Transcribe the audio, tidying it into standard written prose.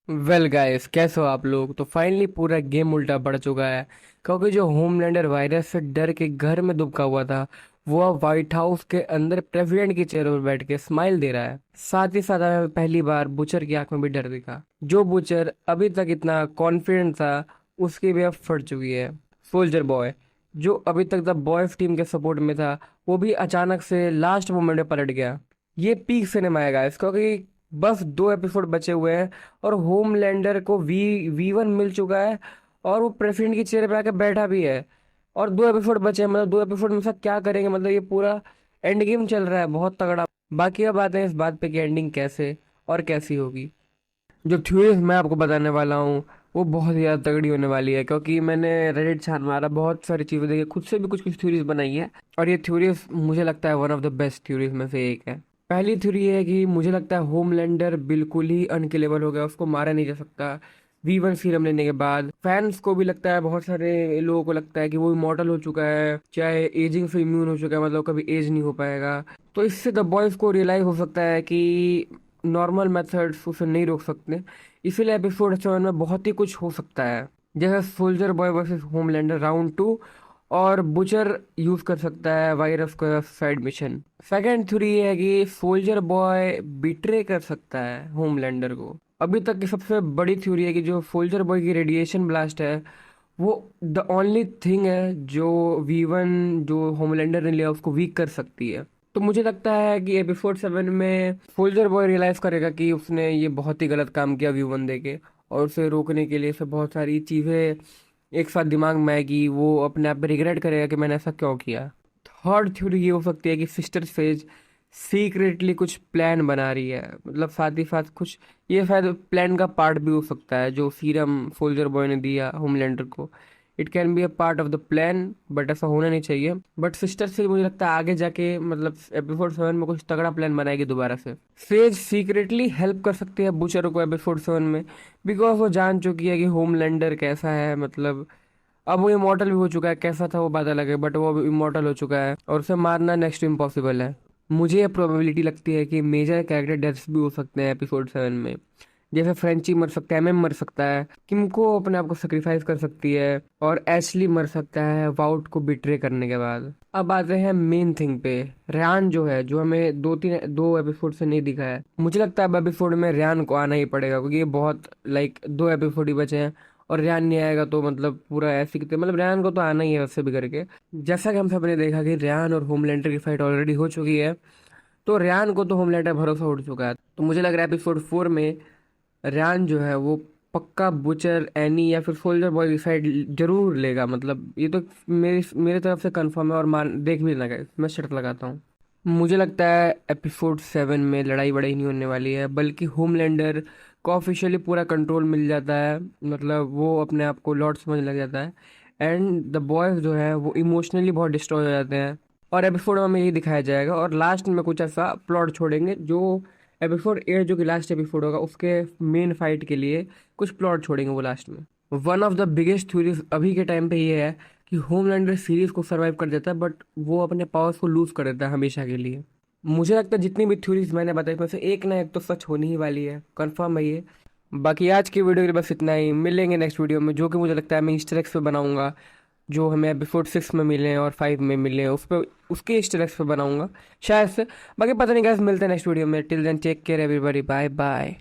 Well guys, कैसे हो आप लोग। तो फाइनली पूरा गेम उल्टा पड़ चुका है, क्योंकि जो होमलैंडर वायरस से डर के घर में दुबका हुआ था, वो अब व्हाइट हाउस के अंदर प्रेसिडेंट की चेयर पर बैठ के स्माइल दे रहा है। साथ ही साथ हमें पहली बार बुचर की आंख में भी डर दिखा। जो बुचर अभी तक इतना कॉन्फिडेंट था, उसकी भी अब फट चुकी है। सोल्जर बॉय, जो अभी तक द बॉयज टीम के सपोर्ट में था, वो भी अचानक से लास्ट मोमेंट में पलट गया। ये पीक सिनेमा है गाइस, क्योंकि बस 2 एपिसोड बचे हुए हैं और होमलैंडर को वी1 मिल चुका है, और वो प्रेसिडेंट की चेयर पे आके बैठा भी है। और 2 एपिसोड बचे हैं, मतलब 2 एपिसोड में सब क्या करेंगे, मतलब ये पूरा एंड गेम चल रहा है, बहुत तगड़ा। बाकी अब आते हैं इस बात पे कि एंडिंग कैसे और कैसी होगी। जो थ्योरीज मैं आपको बताने वाला हूँ, वो बहुत ही ज़्यादा तगड़ी होने वाली है, क्योंकि मैंने रेडिट छान मारा, बहुत सारी चीज़ें देखी, खुद से भी कुछ कुछ थ्योरीज बनाई है। और ये थ्योरीज मुझे लगता है one of the best theories में से एक है। पहली थ्योरी है कि मुझे लगता है होमलैंडर बिल्कुल ही अनकिलेबल हो गया, उसको मारा नहीं जा सकता। वी1 सीरम लेने के बाद फैंस को भी लगता है, बहुत सारे लोगों को लगता है कि वो इमॉर्टल हो चुका है, चाहे एजिंग से इम्यून हो चुका है, मतलब कभी एज नहीं हो पाएगा। तो इससे द बॉयज को रियलाइज हो सकता है कि नॉर्मल मेथड्स उसे नहीं रोक सकते। इसीलिए एपिसोड 7 में बहुत ही कुछ हो सकता है, जैसे soldier boy versus Homelander round 2, और बुचर यूज कर सकता है वायरस का साइड मिशन। सेकेंड थ्योरी ये है कि सोल्जर बॉय बिट्रे कर सकता है होमलैंडर को। अभी तक की सबसे बड़ी थ्योरी है कि जो सोल्जर बॉय की रेडिएशन ब्लास्ट है, वो द ओनली थिंग है जो वी1 जो होमलैंडर ने लिया उसको वीक कर सकती है। तो मुझे लगता है कि एपिसोड 7 में सोल्जर बॉय रियलाइज करेगा कि उसने ये बहुत ही गलत काम किया वी1 दे के, और उसे रोकने के लिए उसे बहुत सारी चीज़ें एक साथ दिमाग में आएगी, वो अपने आप पे रिग्रेट करेगा कि मैंने ऐसा क्यों किया। थर्ड थ्योरी ये हो सकती है कि सिस्टर फेज सीक्रेटली कुछ प्लान बना रही है, मतलब साथ ही साथ कुछ, ये शायद प्लान का पार्ट भी हो सकता है जो सीरम सोल्जर बॉय ने दिया होमलैंडर को। It can be a part of the plan, but ऐसा होना नहीं चाहिए। बट सिस्टर से मुझे लगता है आगे जाके, मतलब एपिसोड 7 में कुछ तगड़ा प्लान बनाएगी दोबारा से। सेज सीक्रेटली हेल्प कर सकती है बुचर को एपिसोड 7 में, बिकॉज वो जान चुकी है कि होमलैंडर कैसा है, मतलब अब वो इमोर्टल भी हो चुका है। कैसा था वो बात अलग है, बट वो अब इमोर्टल हो चुका है और उसे मारना नेक्स्ट इम्पॉसिबल है। मुझे ये प्रोबेबिलिटी लगती है कि मेजर कैरेक्टर डेथ्स भी हो सकते हैं एपिसोड 7 में। जैसे फ्रेंची मर सकता है, एमएम मर सकता है, किमको अपने आप को सेक्रीफाइस कर सकती है, और एशली मर सकता है वाउट को बिट्रे करने के बाद। अब आते हैं मेन थिंग पे। रेहान जो है, जो हमें 2 एपिसोड से नहीं दिखा है, मुझे लगता है अब एपिसोड में रेहान को आना ही पड़ेगा, क्योंकि ये बहुत 2 एपिसोड ही बचे हैं, और रेहान नहीं आएगा तो मतलब पूरा ऐसे की मतलब रेहान को तो आना ही है वैसे भी करके। जैसा कि हम सब ने देखा कि रेहान और होमलैंडर की फाइट ऑलरेडी हो चुकी है, तो रेहान को तो होमलैंडर भरोसा उठ चुका है। तो मुझे लग रहा है एपिसोड 4 में रेहान जो है वो पक्का बुचर, एनी या फिर सोल्जर बॉय की साइड जरूर लेगा, मतलब ये तो मेरी मेरे तरफ से कंफर्म है, और मान देख भी लगा, मैं शर्त लगाता हूँ। मुझे लगता है एपिसोड 7 में लड़ाई बड़ाई नहीं होने वाली है, बल्कि होमलैंडर को ऑफिशियली पूरा कंट्रोल मिल जाता है, मतलब वो अपने आप को लॉर्ड समझने लग जाता है, एंड द बॉयज जो है वो इमोशनली बहुत डिस्ट्रॉय हो जाते हैं। और एपिसोड में यही दिखाया जाएगा, और लास्ट में कुछ ऐसा प्लॉट छोड़ेंगे जो एपिसोड 8 जो कि लास्ट एपिसोड होगा उसके मेन फाइट के लिए कुछ प्लॉट छोड़ेंगे वो लास्ट में। One of the biggest theories अभी के टाइम पे ये है कि होमलैंडर सीरीज को सरवाइव कर देता है, बट वो अपने पावर्स को लूज कर देता है हमेशा के लिए। मुझे लगता है जितनी भी थ्योरीज मैंने बताई उसमें से एक ना एक तो सच होनी ही वाली है, कंफर्म है ये। बाकी आज की वीडियो के लिए बस इतना ही। मिलेंगे नेक्स्ट वीडियो में, जो कि मुझे लगता है मैं ईस्टर एग्स पे बनाऊंगा, जो हमें एपिसोड 6 में मिले हैं और 5 में मिले हैं, उस पर उसके ईस्टर एग्स पे बनाऊंगा शायद से। बाकी पता नहीं, गाइस मिलते हैं नेक्स्ट वीडियो में। Till then take care everybody, bye bye.